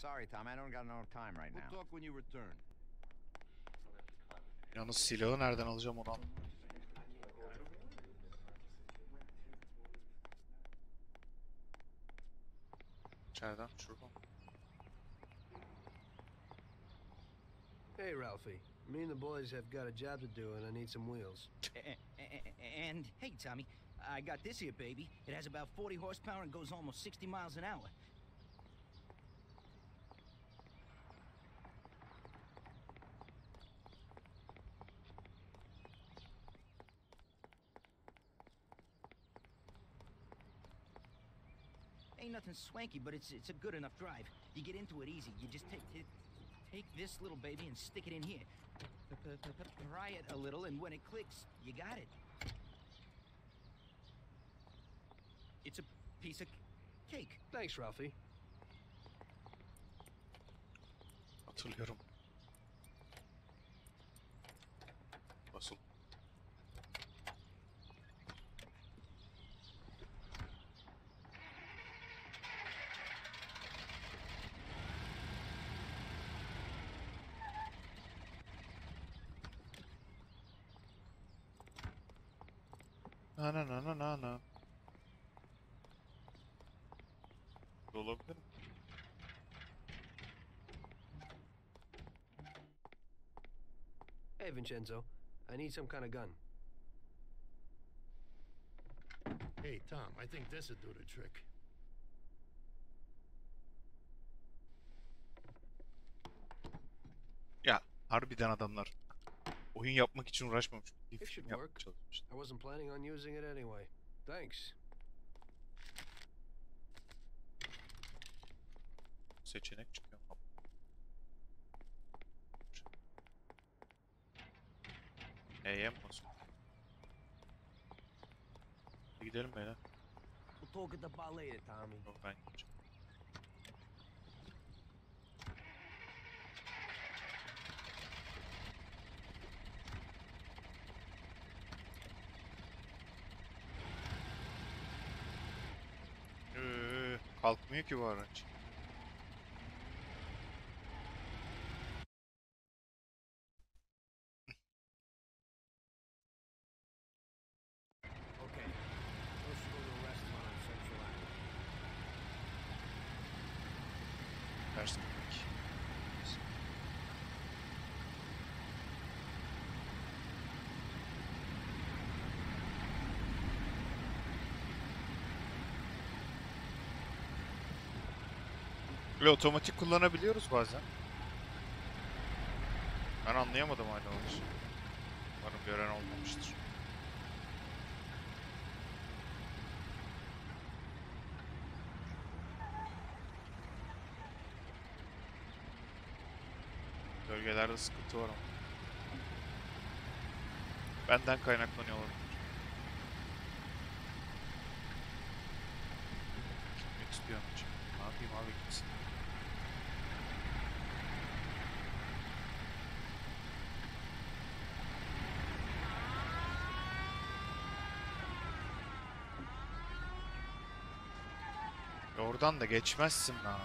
Sorry, Tom, I don't got enough time right now. We'll talk when you return. Yalnız silahı nereden alacağım onu an. İçeriden, şuradan. Hey, Ralphie. Me and the boys have got a job to do, and I need some wheels. And hey, Tommy, I got this here, baby. It has about 40 horsepower and goes almost 60 miles an hour. Ain't nothing swanky, but it's a good enough drive. You get into it easy. You just take this little baby and stick it in here. Pry it a little, and when it clicks, you got it. It's a piece of cake. Thanks, Ralphie. Hatırlıyorum. Nasıl? Na. Olabilir mi? Hey, Vincenzo. I need some kind of gun. Hey, Tom, I think this'll do the trick. Ya harbiden adamlar oyun yapmak için uğraşmamış. Bir It film should yapmaya work. çalışmış. I wasn't planning on using it anyway. Thanks. Seçenek çıkıyor. E'ye mi basıyor? Gidelim beyler. We'll talk at the bar later, Tommy. Yok, ben gideceğim. Kalkmıyor ki bu araç. Okay. Let's go to a restaurant on Central Avenue. Ters dönmek. Böyle otomatik kullanabiliyoruz bazen. Ben anlayamadım hala o işi. Umarım gören olmamıştır. Bölgelerde sıkıntı var ama. Benden kaynaklanıyor olabilir. Gitmek istiyorum şimdi. Ne yapayım abi, gitsin. Oradan da geçmezsin lan.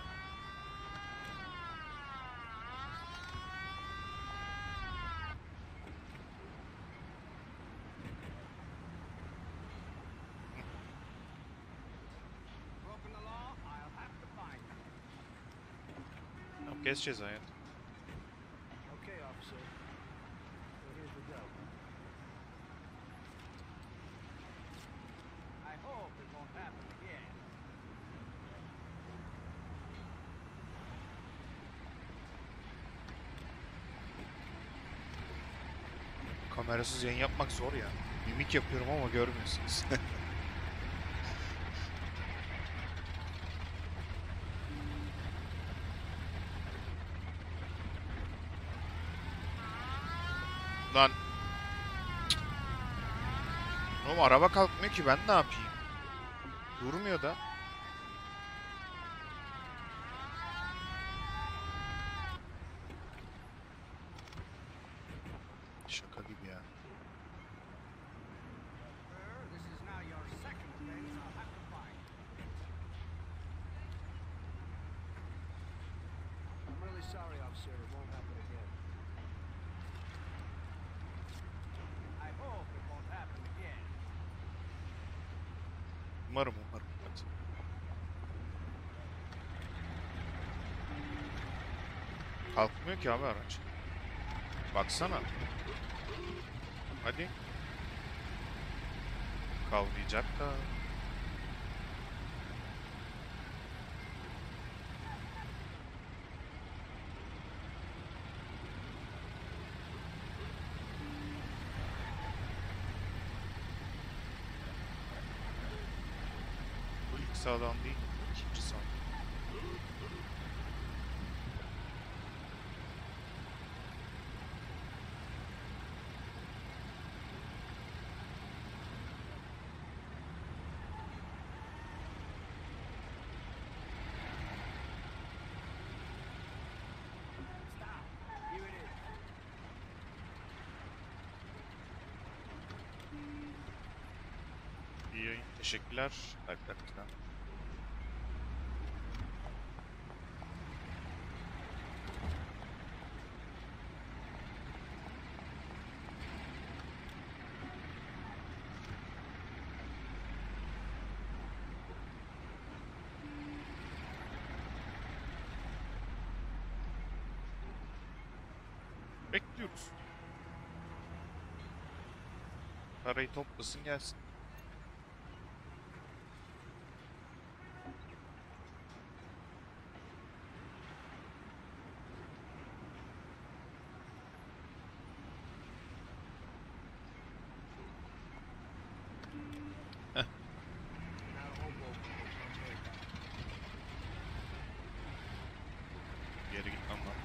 Tamam, geçeceğiz hayat. Okay, officer. So here's the go. I hope it won't happen again. Kamerasız yayın yapmak zor ya. Mimik yapıyorum ama görmüyorsunuz. Lan. Oğlum araba kalkmıyor ki, ben ne yapayım? Durmuyor da. Şaka gibi ya. This is now your second offense. I'll have to find. sir. It won't happen again. I hope it won't happen again. Umarım. Hadi. Kalkmıyor ki abi araç. Baksana. Hadi. Kavrayacak da. Bu ilk sağdan değil, ikinci sağdan. Here it is. İyi yayın. Teşekkürler. Arkadaşlar. Bekliyoruz. Parayı toplasın gelsin. Geri gitmem lazım.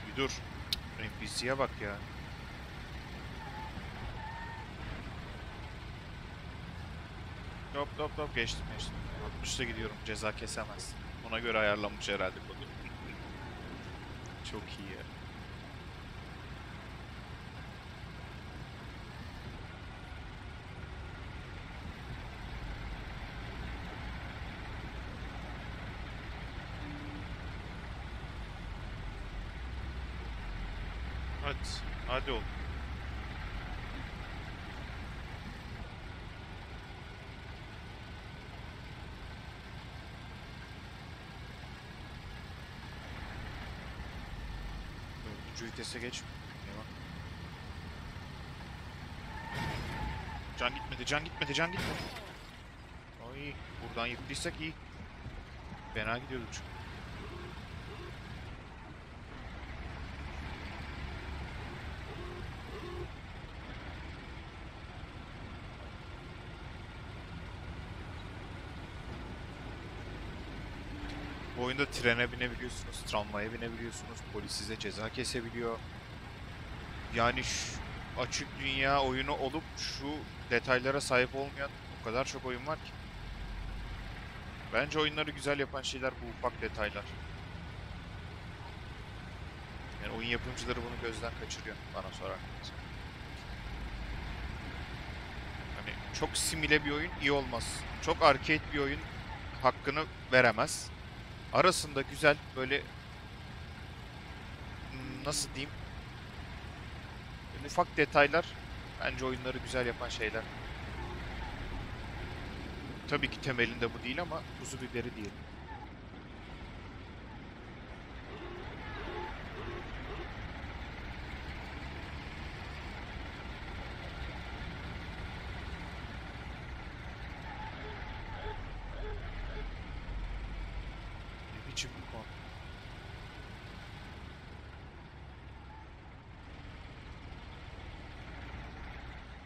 Bir dur. NPC'ye bak ya. Hop geçtim. 60'ta gidiyorum, ceza kesemez. Ona göre ayarlanmış herhalde konu. Çok iyi ya. Hadi ol. Dördüncü vitese geç. Eyvah. Can gitmedi. Ay, buradan yıktıysak iyi. Fena gidiyorduk çünkü. Bu oyunda trene binebiliyorsunuz, tramvaya binebiliyorsunuz, polis size ceza kesebiliyor. Yani şu açık dünya oyunu olup şu detaylara sahip olmayan o kadar çok oyun var ki. Bence oyunları güzel yapan şeyler bu ufak detaylar. Yani oyun yapımcıları bunu gözden kaçırıyor bana sorarsanız. Hani çok simüle bir oyun iyi olmaz. Çok arcade bir oyun hakkını veremez. Arasında güzel böyle nasıl diyeyim, böyle ufak detaylar bence oyunları güzel yapan şeyler. Tabii ki temelinde bu değil ama tuzu biberi diyelim. Ne biçim bir konu?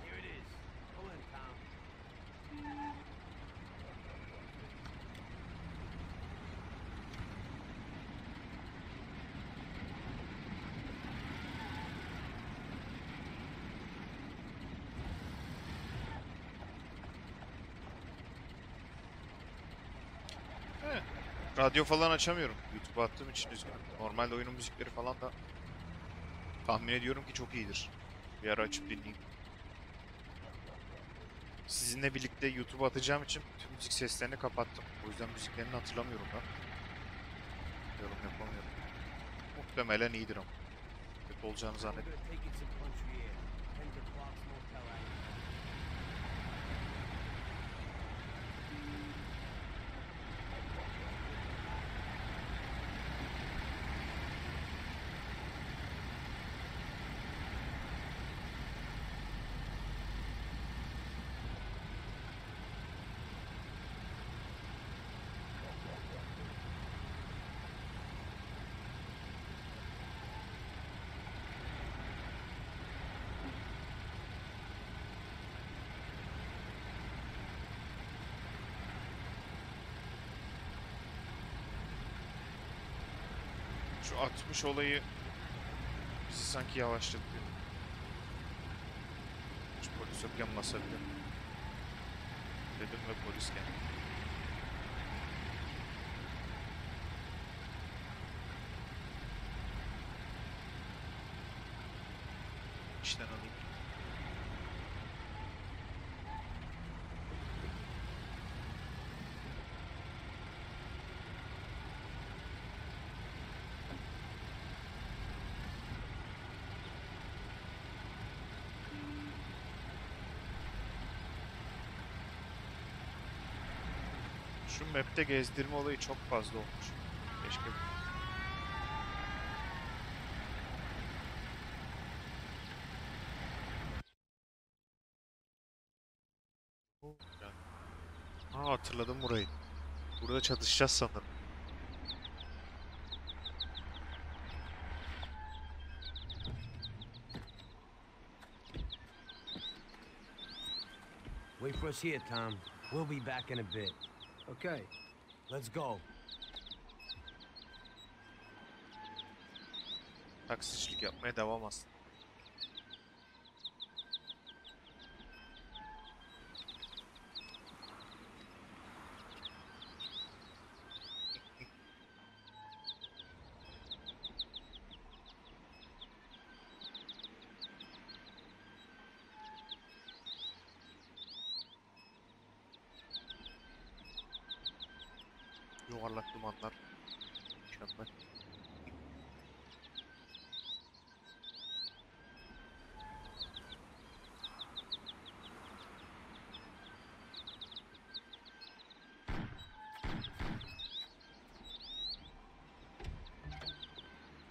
Here it is. Pull in, Tom. Evet. Radyo falan açamıyorum. YouTube'a attığım için üzgünüm. Normalde oyunun müzikleri falan da tahmin ediyorum ki çok iyidir. Bir ara açıp dinleyeyim. Sizinle birlikte YouTube'a atacağım için bütün müzik seslerini kapattım. O yüzden müziklerini hatırlamıyorum ben. Yorum yapamıyorum. Muhtemelen iyidir ama. Kötü olacağını I'm zannetmiyorum. gonna take it some country air. Head to Clark's Motel out here. Şu 60 olayı bizi sanki yavaşlattı. Hiç polis yokken basabilirim. Dedim ve polis geldi. İşten alayım. Şu map'te gezdirme olayı çok fazla olmuş. Keşke hatırladım burayı. Burada çatışacağız sanırım. Wait for us here, Tom. We'll be back in a bit. Okay. Let's go. Taksicilik yapmaya devam aslında. Yuvarlak dumanlar. Mükemmel.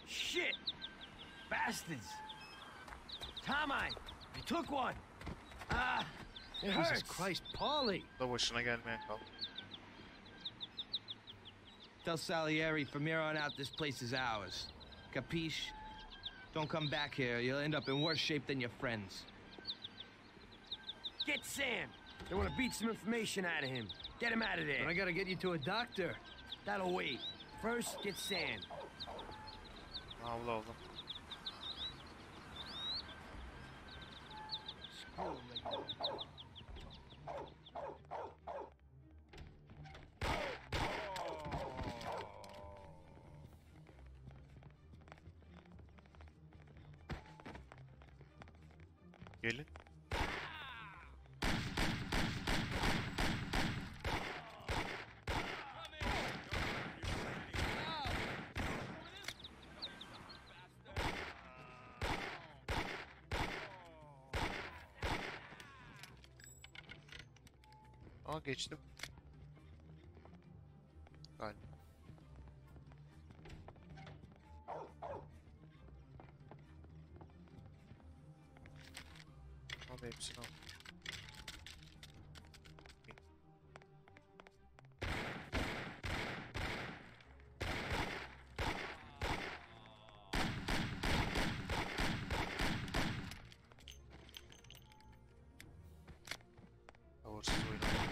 Shit! Bastards! Tommy, you took one. Ah, it Jesus hurts. Christ, Paulie! Da başına gelmeyen kaldı. Tell Salieri from here on out this place is ours. Capiche? Don't come back here. You'll end up in worse shape than your friends. Get Sam. They want to beat some information out of him. Get him out of there. But I gotta get you to a doctor. That'll wait. First, get Sam. Allah Allah. Screw regular. Gelin. Aa geçtim. Galiba. Abi hepsini al. Tavarsız oynama.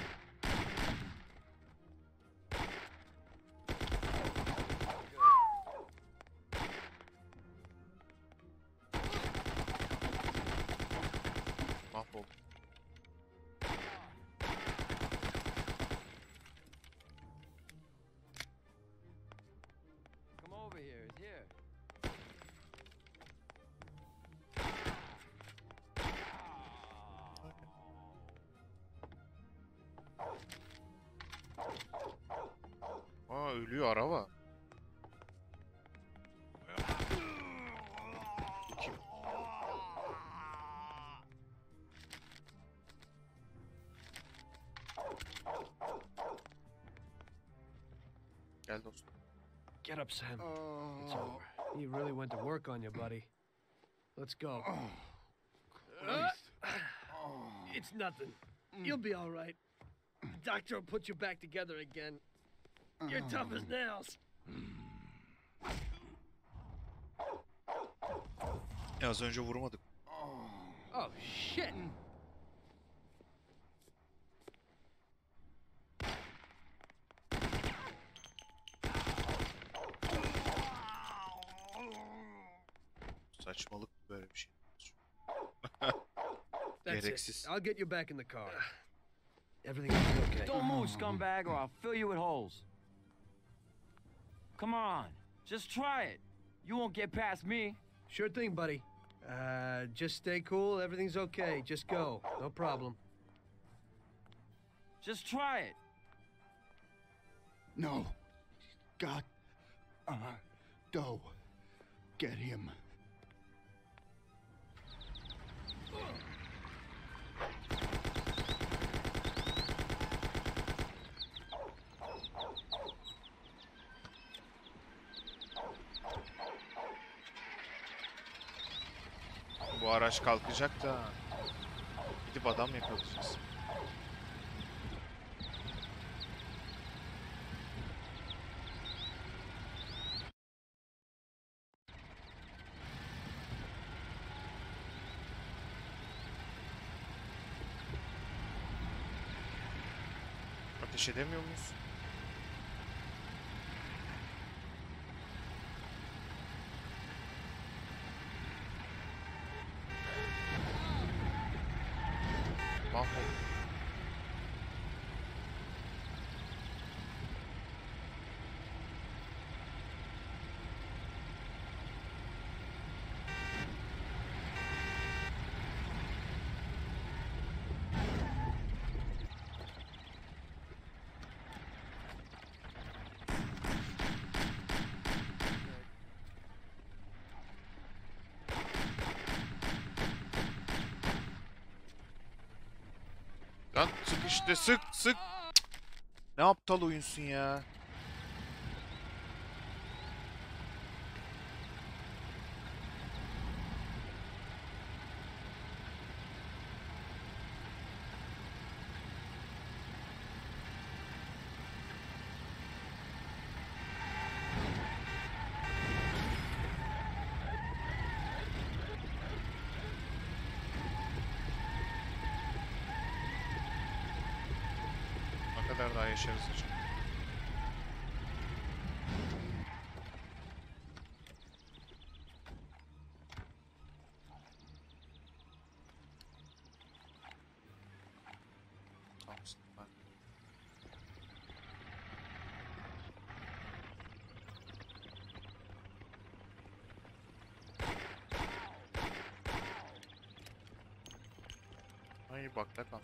Mahvoldum. Come over here. It's here. ölüyor araba. Kim? Gel dostum. Get up, Sam. It's over. He really went to work on you, buddy. Let's go. It's nothing. You'll be all right. The doctor will put you back together again. You're tough as nails. Ya az önce vurmadık. Oh, shit. Saçmalık böyle bir şey. That's Gereksiz. it. I'll get you back in the car. Everything will be okay. Don't move, scumbag, or I'll fill you with holes. Come on, just try it. You won't get past me. Sure thing, buddy. Just stay cool. Everything's okay. Just go. No problem. Just try it. No. God. Go. Get him. Bu araç kalkacak da gidip adam yakalayacağız. Ateş edemiyor muyuz? Mahvolduk. Lan sık işte sık sık. Cık. Ne aptal oyunsun ya. Ne kadar daha yaşarız acaba? Tamam, ben. Ay bak ne kan.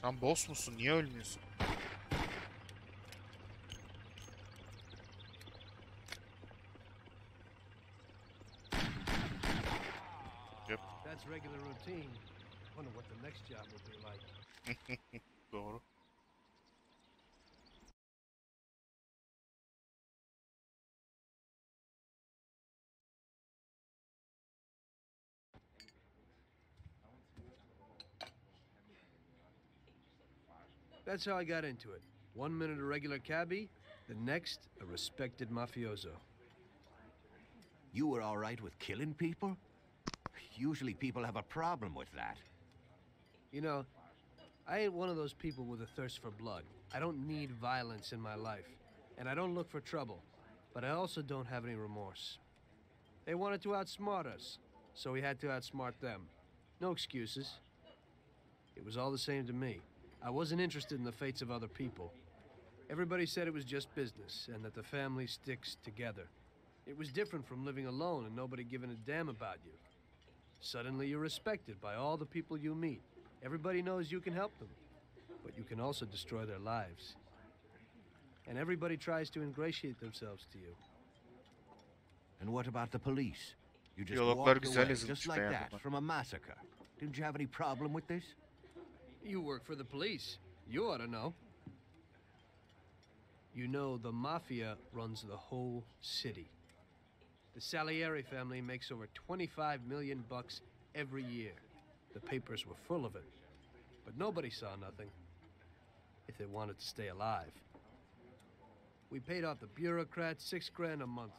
Sen boss musun? Niye ölmüyorsun? Yep. That's regular routine. Wonder what the next job will be like. Doğru. That's how I got into it. 1 minute a regular cabbie, the next a respected mafioso. You were all right with killing people? Usually people have a problem with that. You know, I ain't one of those people with a thirst for blood. I don't need violence in my life, and I don't look for trouble, but I also don't have any remorse. They wanted to outsmart us, so we had to outsmart them. No excuses. It was all the same to me. I wasn't interested in the fates of other people. Everybody said it was just business, and that the family sticks together. It was different from living alone and nobody giving a damn about you. Suddenly you're respected by all the people you meet. Everybody knows you can help them, but you can also destroy their lives. And everybody tries to ingratiate themselves to you. And what about the police? You just Diyaloglar walked güzel away, yazılmış just like be ya that, bunlar. from a massacre. Didn't you have any problem with this? You work for the police. You ought to know. You know the Mafia runs the whole city. The Salieri family makes over 25 million bucks every year. The papers were full of it. But nobody saw nothing. If they wanted to stay alive. We paid off the bureaucrats $6,000 a month.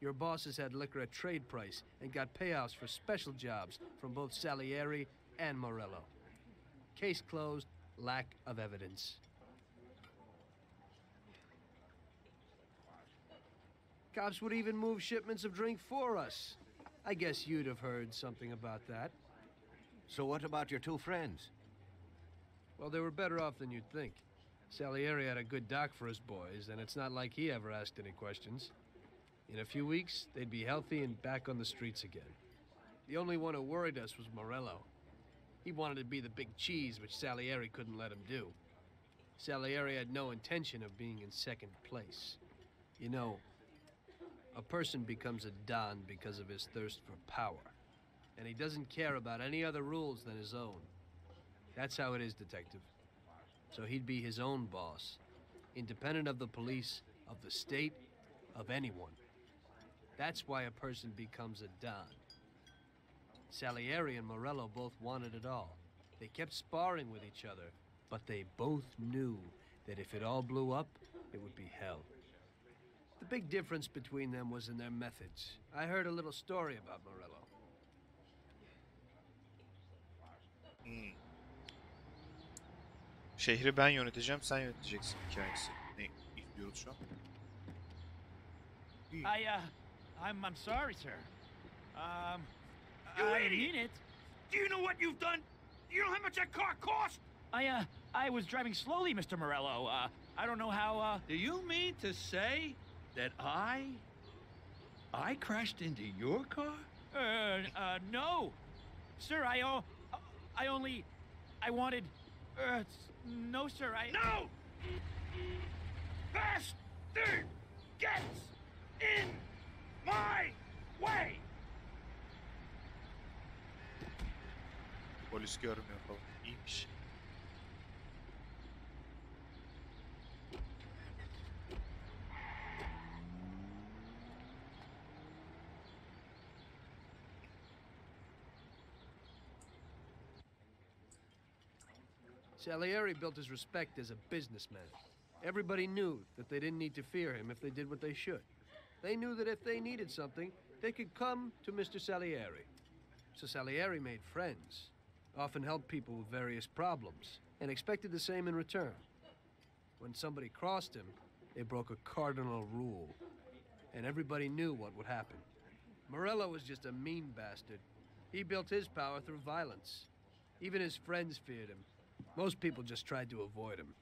Your bosses had liquor at trade price and got payouts for special jobs from both Salieri and Morello. Case closed, lack of evidence. Cops would even move shipments of drink for us. I guess you'd have heard something about that. So what about your two friends? Well, they were better off than you'd think. Salieri had a good doc for his boys, and it's not like he ever asked any questions. In a few weeks, they'd be healthy and back on the streets again. The only one who worried us was Morello. He wanted to be the big cheese, which Salieri couldn't let him do. Salieri had no intention of being in second place. You know, a person becomes a Don because of his thirst for power. And he doesn't care about any other rules than his own. That's how it is, Detective. So he'd be his own boss, independent of the police, of the state, of anyone. That's why a person becomes a Don. Salieri and Morello both wanted it all. They kept sparring with each other, but they both knew that if it all blew up, it would be hell. The big difference between them was in their methods. I heard a little story about Morello. Şehri ben yöneteceğim, sen yöneteceksin hikayesi. Ne izliyoruz şu an? I'm sorry, sir. You I idiot! mean it. Do you know what you've done? You know how much that car cost? I was driving slowly, Mr. Morello. I don't know how, Do you mean to say that I crashed into your car? no. Sir, I wanted, no, sir, No! Bastard gets in my way! Polis görmüyor falan. İyiymiş. Salieri built his respect as a businessman. Everybody knew that they didn't need to fear him if they did what they should. They knew that if they needed something, they could come to Mr. Salieri. So Salieri made friends, often helped people with various problems, and expected the same in return. When somebody crossed him, they broke a cardinal rule, and everybody knew what would happen. Morello was just a mean bastard. He built his power through violence. Even his friends feared him. Most people just tried to avoid him.